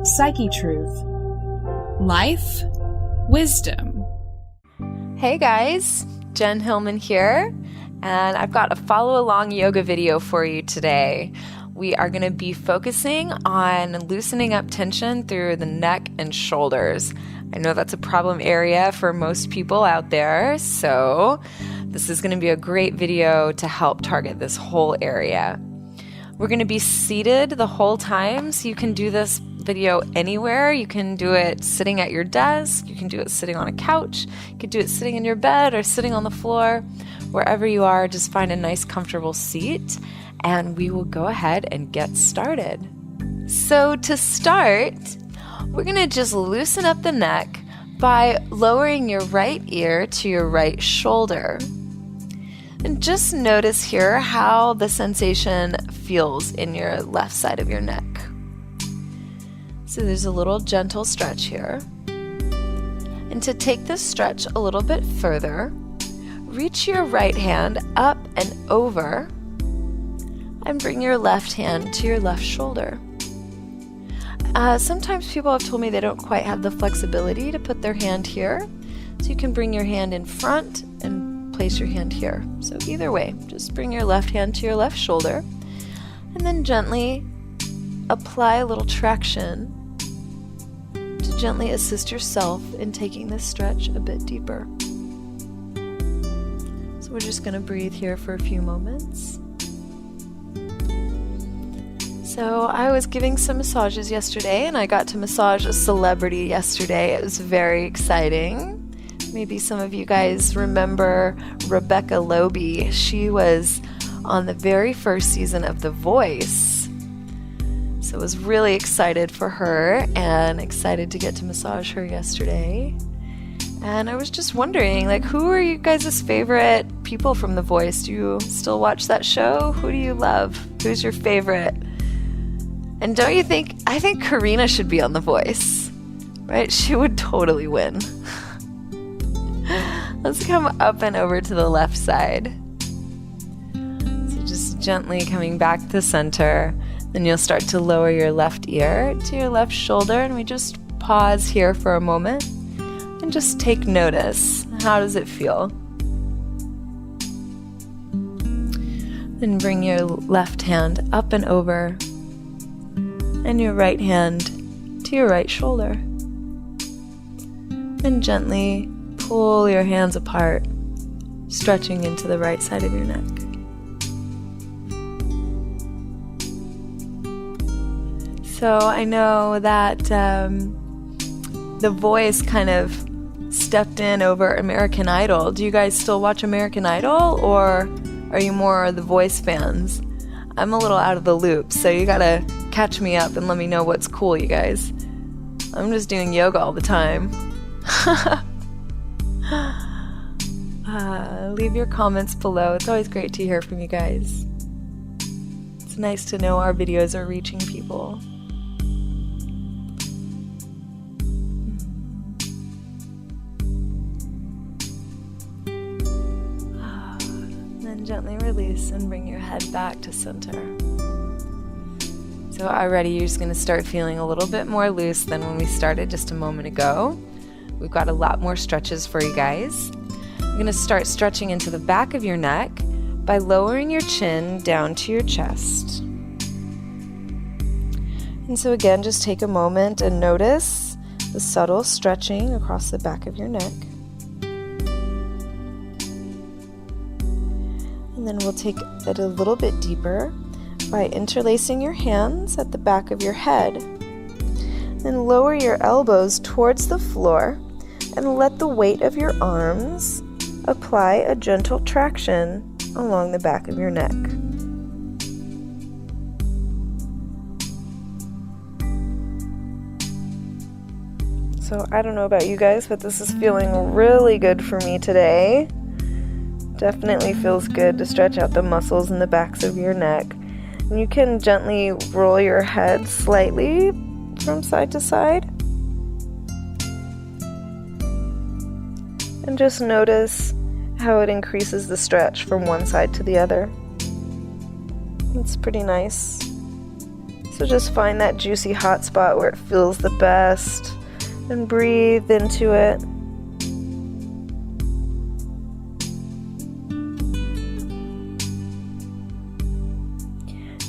Psychetruth. Life, wisdom. Hey guys, Jen Hillman here, and I've got a follow-along yoga video for you today. We are going to be focusing on loosening up tension through the neck and shoulders. I know that's a problem area for most people out there, so this is going to be a great video to help target this whole area. We're going to be seated the whole time, so you can do this video anywhere. You can do it sitting at your desk, you can do it sitting on a couch, you can do it sitting in your bed or sitting on the floor. Wherever you are, just find a nice comfortable seat and we will go ahead and get started. So to start, we're going to just loosen up the neck by lowering your right ear to your right shoulder. And just notice here how the sensation feels in your left side of your neck. So there's a little gentle stretch here. And to take this stretch a little bit further, reach your right hand up and over and bring your left hand to your left shoulder. Sometimes people have told me they don't quite have the flexibility to put their hand here. So you can bring your hand in front and place your hand here. So either way, just bring your left hand to your left shoulder and then gently apply a little traction to gently assist yourself in taking this stretch a bit deeper. So we're just going to breathe here for a few moments. So I was giving some massages yesterday and I got to massage a celebrity yesterday. It was very exciting. Maybe some of you guys remember Rebecca Loewe. She was on the very first season of The Voice. So I was really excited for her and excited to get to massage her yesterday. And I was just wondering, who are you guys' favorite people from The Voice? Do you still watch that show? Who do you love? Who's your favorite? And don't you think, I think Karina should be on The Voice, right? She would totally win. Let's come up and over to the left side. So just gently coming back to center. Then you'll start to lower your left ear to your left shoulder. And we just pause here for a moment and just take notice. How does it feel? Then bring your left hand up and over and your right hand to your right shoulder. And gently pull your hands apart, stretching into the right side of your neck. So I know that The Voice kind of stepped in over American Idol. Do you guys still watch American Idol, or are you more The Voice fans? I'm a little out of the loop, so you gotta catch me up and let me know what's cool, you guys. I'm just doing yoga all the time. Leave your comments below. It's always great to hear from you guys. It's nice to know our videos are reaching people. Then gently release and bring your head back to center. So already you're just going to start feeling a little bit more loose than when we started just a moment ago. We've got a lot more stretches for you guys. You're going to start stretching into the back of your neck by lowering your chin down to your chest. And so again, just take a moment and notice the subtle stretching across the back of your neck. And then we'll take it a little bit deeper by interlacing your hands at the back of your head. Then lower your elbows towards the floor and let the weight of your arms apply a gentle traction along the back of your neck. So I don't know about you guys, but this is feeling really good for me today. Definitely feels good to stretch out the muscles in the backs of your neck. And you can gently roll your head slightly from side to side. And just notice how it increases the stretch from one side to the other. It's pretty nice. So just find that juicy hot spot where it feels the best and breathe into it.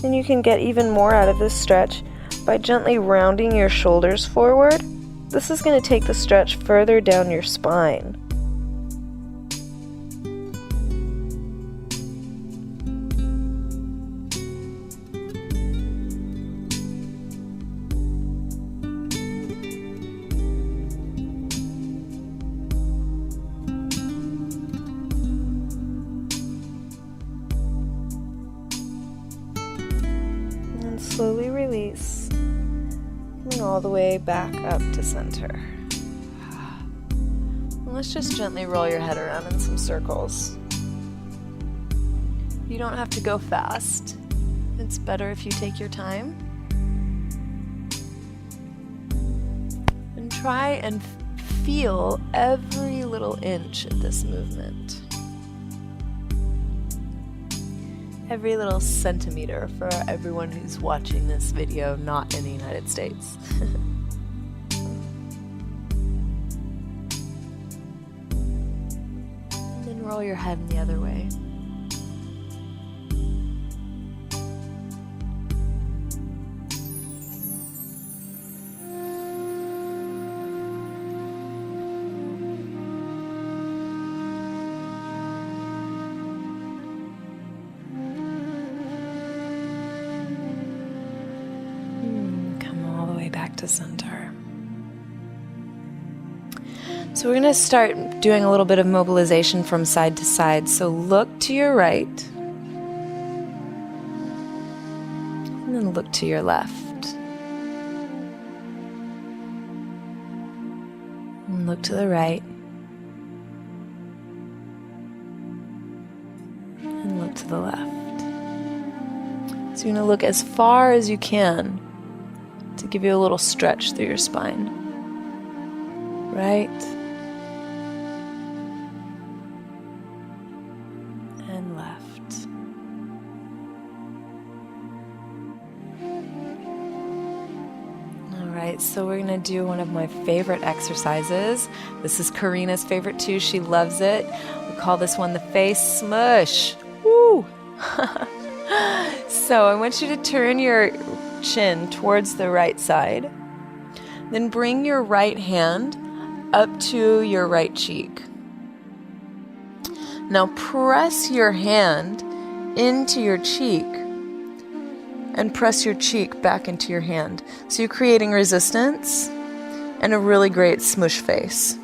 And you can get even more out of this stretch by gently rounding your shoulders forward. This is going to take the stretch further down your spine. And slowly release, coming all the way back up to center. And let's just gently roll your head around in some circles. You don't have to go fast. It's better if you take your time. And try and feel every little inch of this movement. Every little centimeter for everyone who's watching this video not in the United States. Then roll your head in the other way. Back to center. So we're going to start doing a little bit of mobilization from side to side. So look to your right and then look to your left. And look to the right and look to the left. So you're going to look as far as you can to give you a little stretch through your spine. Right and left. All right, so we're gonna do one of my favorite exercises. This is Karina's favorite too. She loves it. We call this one the face smush. Woo! So I want you to turn your chin towards the right side. Then bring your right hand up to your right cheek. Now press your hand into your cheek and press your cheek back into your hand. So you're creating resistance and a really great smush face.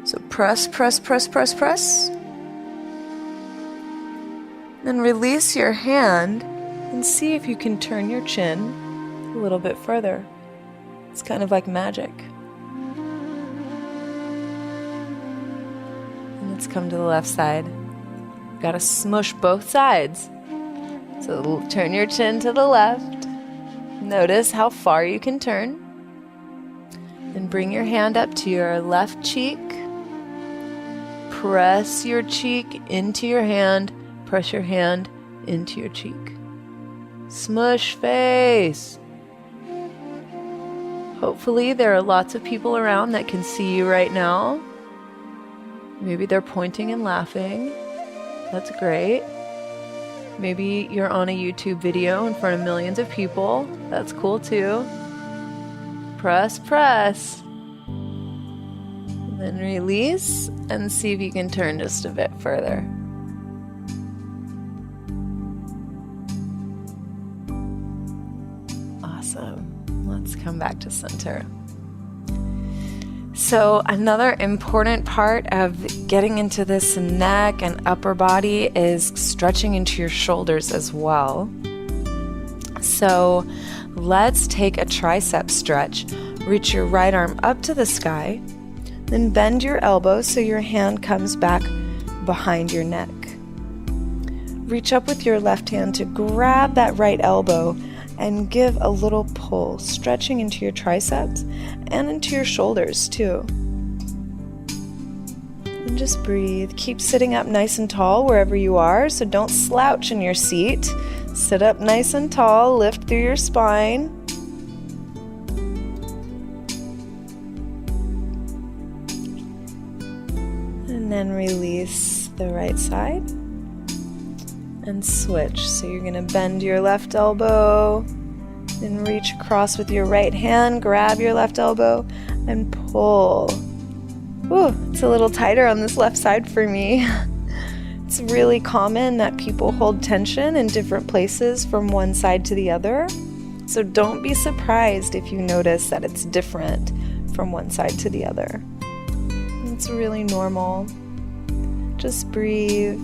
So press, press, press, press, press. Then release your hand and see if you can turn your chin a little bit further. It's kind of like magic. And let's come to the left side. You've got to smush both sides. So turn your chin to the left. Notice how far you can turn. Then bring your hand up to your left cheek. Press your cheek into your hand. Press your hand into your cheek. Smush face. Hopefully there are lots of people around that can see you right now. Maybe they're pointing and laughing. That's great. Maybe you're on a YouTube video in front of millions of people. That's cool too. Press, press. And then release and see if you can turn just a bit further. Let's come back to center. So another important part of getting into this neck and upper body is stretching into your shoulders as well. So let's take a tricep stretch. Reach your right arm up to the sky, then bend your elbow so your hand comes back behind your neck. Reach up with your left hand to grab that right elbow and give a little pull, stretching into your triceps and into your shoulders too. And just breathe. Keep sitting up nice and tall wherever you are, so don't slouch in your seat. Sit up nice and tall, lift through your spine. And then release the right side and switch. So you're going to bend your left elbow and reach across with your right hand, grab your left elbow and pull. Ooh, it's a little tighter on this left side for me. It's really common that people hold tension in different places from one side to the other. So don't be surprised if you notice that it's different from one side to the other. It's really normal. Just breathe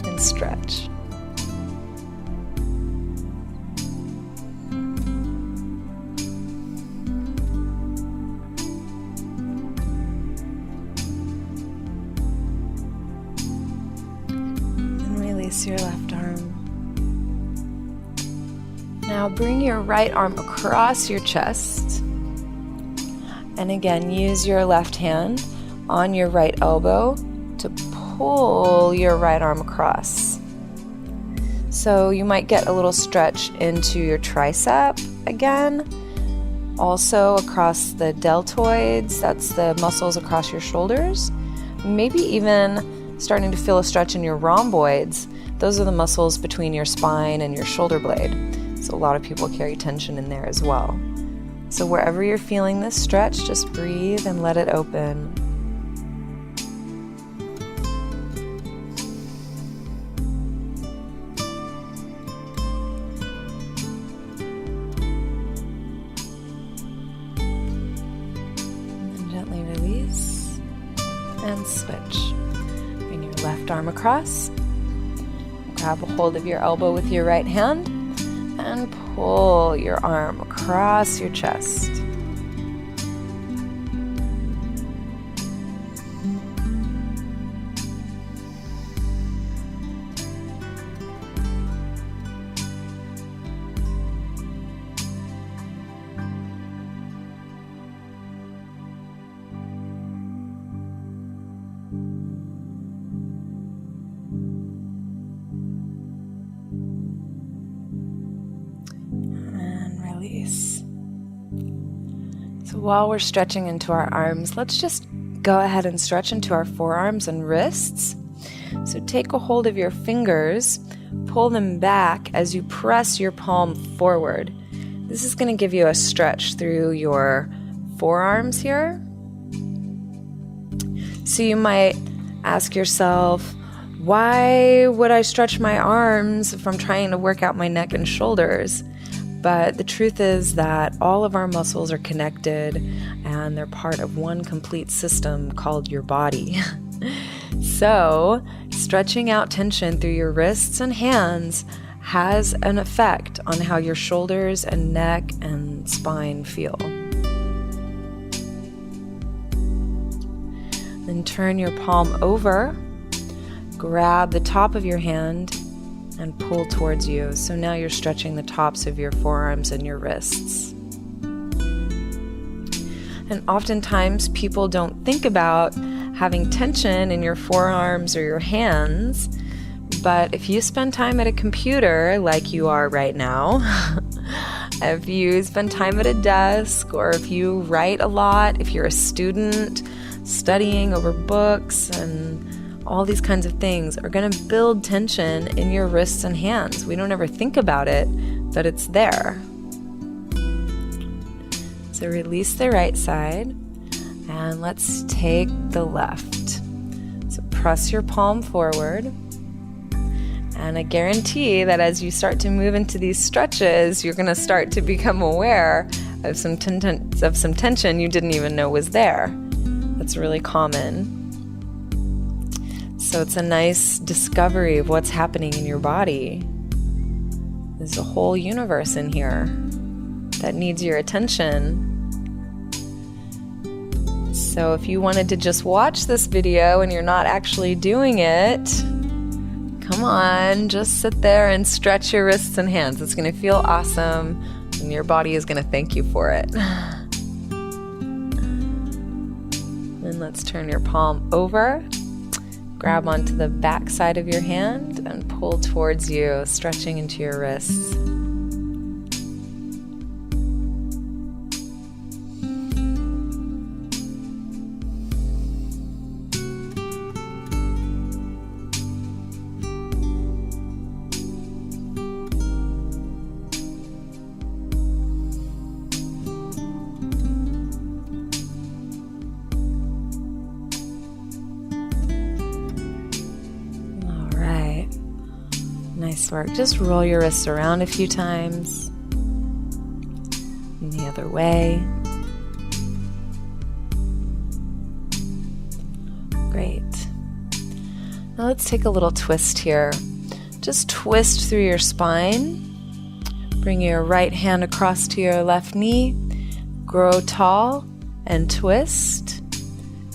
and stretch. Your left arm. Now bring your right arm across your chest. And again, use your left hand on your right elbow to pull your right arm across. So you might get a little stretch into your tricep again. Also across the deltoids, that's the muscles across your shoulders. Maybe even starting to feel a stretch in your rhomboids. Those are the muscles between your spine and your shoulder blade. So a lot of people carry tension in there as well. So wherever you're feeling this stretch, just breathe and let it open. And gently release and switch. Bring your left arm across. Grab a hold of your elbow with your right hand and pull your arm across your chest. So while we're stretching into our arms, let's just go ahead and stretch into our forearms and wrists. So take a hold of your fingers, pull them back as you press your palm forward. This is going to give you a stretch through your forearms here. So you might ask yourself, why would I stretch my arms if I'm trying to work out my neck and shoulders? But the truth is that all of our muscles are connected and they're part of one complete system called your body. So stretching out tension through your wrists and hands has an effect on how your shoulders and neck and spine feel. Then turn your palm over, grab the top of your hand and pull towards you. So now you're stretching the tops of your forearms and your wrists. And oftentimes people don't think about having tension in your forearms or your hands, but if you spend time at a computer like you are right now, if you spend time at a desk, or if you write a lot, if you're a student studying over books and all these kinds of things are going to build tension in your wrists and hands. We don't ever think about it, but it's there. So release the right side and let's take the left. So press your palm forward. And I guarantee that as you start to move into these stretches, you're going to start to become aware of some tension you didn't even know was there. That's really common. So it's a nice discovery of what's happening in your body. There's a whole universe in here that needs your attention. So if you wanted to just watch this video and you're not actually doing it, come on, just sit there and stretch your wrists and hands. It's going to feel awesome and your body is going to thank you for it. Then let's turn your palm over. Grab onto the back side of your hand and pull towards you, stretching into your wrists. Nice work. Just roll your wrists around a few times. And the other way. Great. Now let's take a little twist here. Just twist through your spine. Bring your right hand across to your left knee. Grow tall and twist.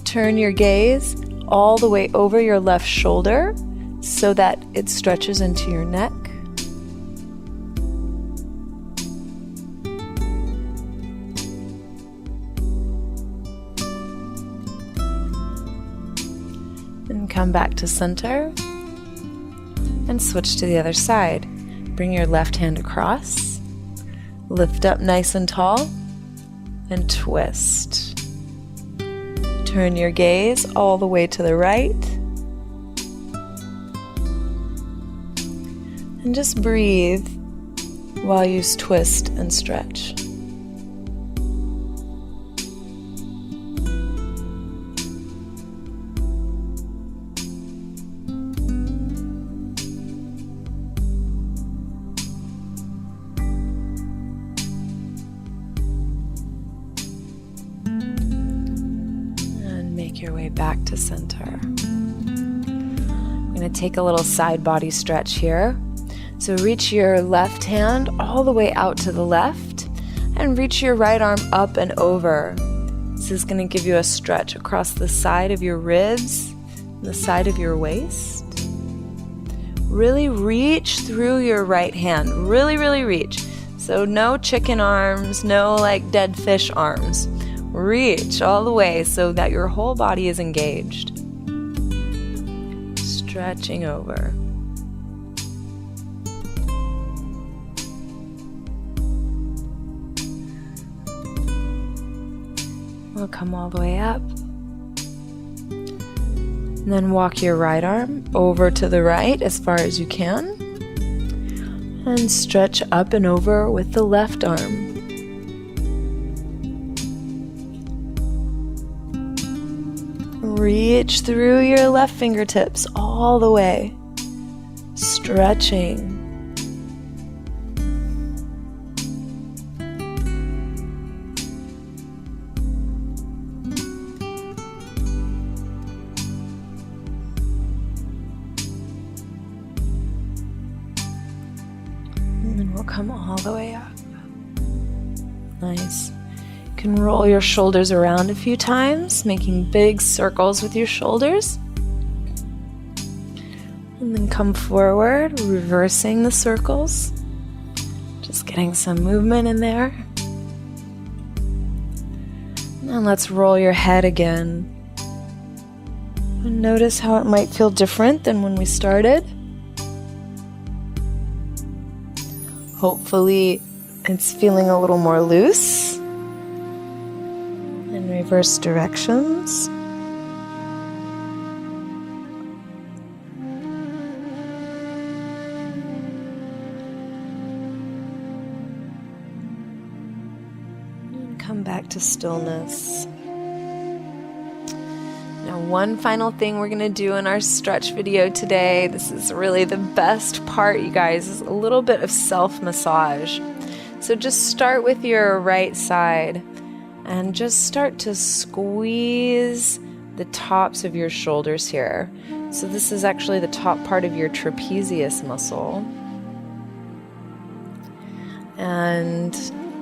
Turn your gaze all the way over your left shoulder, so that it stretches into your neck. And come back to center and switch to the other side. Bring your left hand across, lift up nice and tall, and twist. Turn your gaze all the way to the right. And just breathe while you twist and stretch. And make your way back to center. I'm going to take a little side body stretch here. So reach your left hand all the way out to the left and reach your right arm up and over. This is going to give you a stretch across the side of your ribs, the side of your waist. Really reach through your right hand. Really, really reach. So no chicken arms, no like dead fish arms. Reach all the way so that your whole body is engaged. Stretching over. We'll come all the way up. And then walk your right arm over to the right as far as you can. And stretch up and over with the left arm. Reach through your left fingertips all the way. Stretching. And then we'll come all the way up. Nice. You can roll your shoulders around a few times, making big circles with your shoulders. And then come forward, reversing the circles. Just getting some movement in there. And let's roll your head again. And notice how it might feel different than when we started. Hopefully it's feeling a little more loose. And reverse directions. And come back to stillness. Now, one final thing we're going to do in our stretch video today, this is really the best part, you guys, is a little bit of self-massage. So just start with your right side and just start to squeeze the tops of your shoulders here. So this is actually the top part of your trapezius muscle. And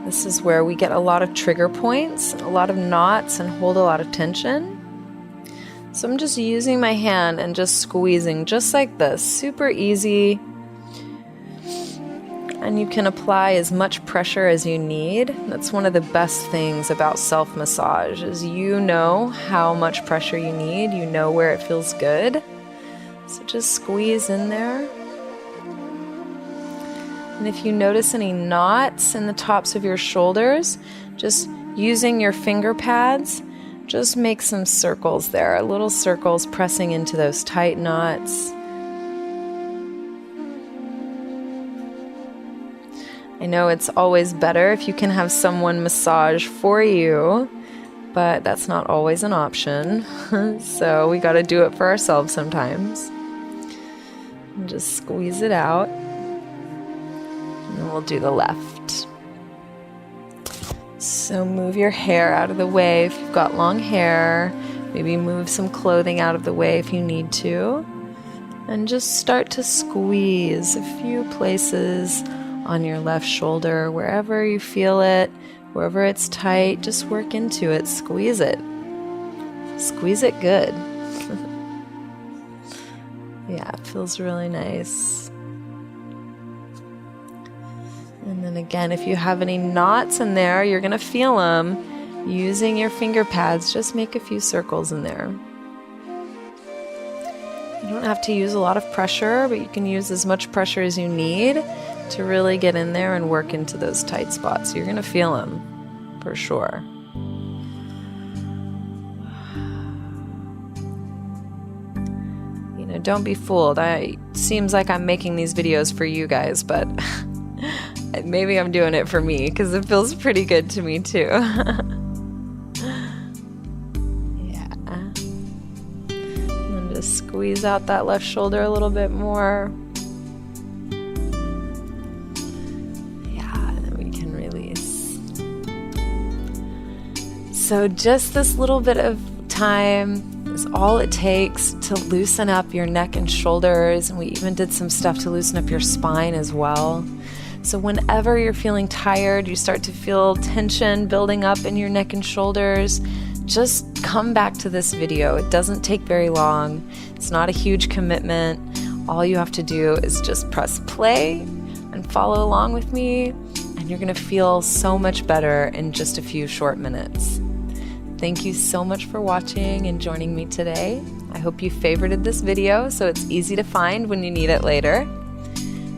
this is where we get a lot of trigger points, a lot of knots, and hold a lot of tension. So I'm just using my hand and just squeezing just like this, super easy. And you can apply as much pressure as you need. That's one of the best things about self-massage is you know how much pressure you need, you know where it feels good. So just squeeze in there. And if you notice any knots in the tops of your shoulders, just using your finger pads, just make some circles there, little circles pressing into those tight knots. I know it's always better if you can have someone massage for you, but that's not always an option. So we got to do it for ourselves sometimes. And just squeeze it out. And then we'll do the left. So move your hair out of the way if you've got long hair. Maybe move some clothing out of the way if you need to. And just start to squeeze a few places on your left shoulder, wherever you feel it, wherever it's tight, just work into it, squeeze it. Squeeze it good. Yeah, it feels really nice. And then again, if you have any knots in there, you're gonna feel them. Using your finger pads, just make a few circles in there. You don't have to use a lot of pressure, but you can use as much pressure as you need to really get in there and work into those tight spots. You're gonna feel them for sure. You know, don't be fooled. It seems like I'm making these videos for you guys, but maybe I'm doing it for me because it feels pretty good to me too. Yeah. And then just squeeze out that left shoulder a little bit more. So just this little bit of time is all it takes to loosen up your neck and shoulders, and we even did some stuff to loosen up your spine as well. So whenever you're feeling tired, you start to feel tension building up in your neck and shoulders, just come back to this video. It doesn't take very long. It's not a huge commitment. All you have to do is just press play and follow along with me, and you're gonna feel so much better in just a few short minutes. Thank you so much for watching and joining me today. I hope you favorited this video so it's easy to find when you need it later.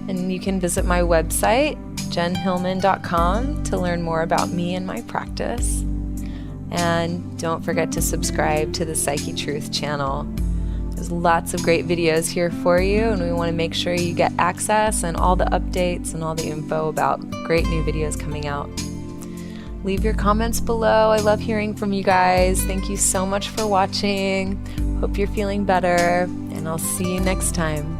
And you can visit my website, jenhillman.com, to learn more about me and my practice. And don't forget to subscribe to the Psychetruth channel. There's lots of great videos here for you, and we want to make sure you get access and all the updates and all the info about great new videos coming out. Leave your comments below. I love hearing from you guys. Thank you so much for watching. Hope you're feeling better, and I'll see you next time.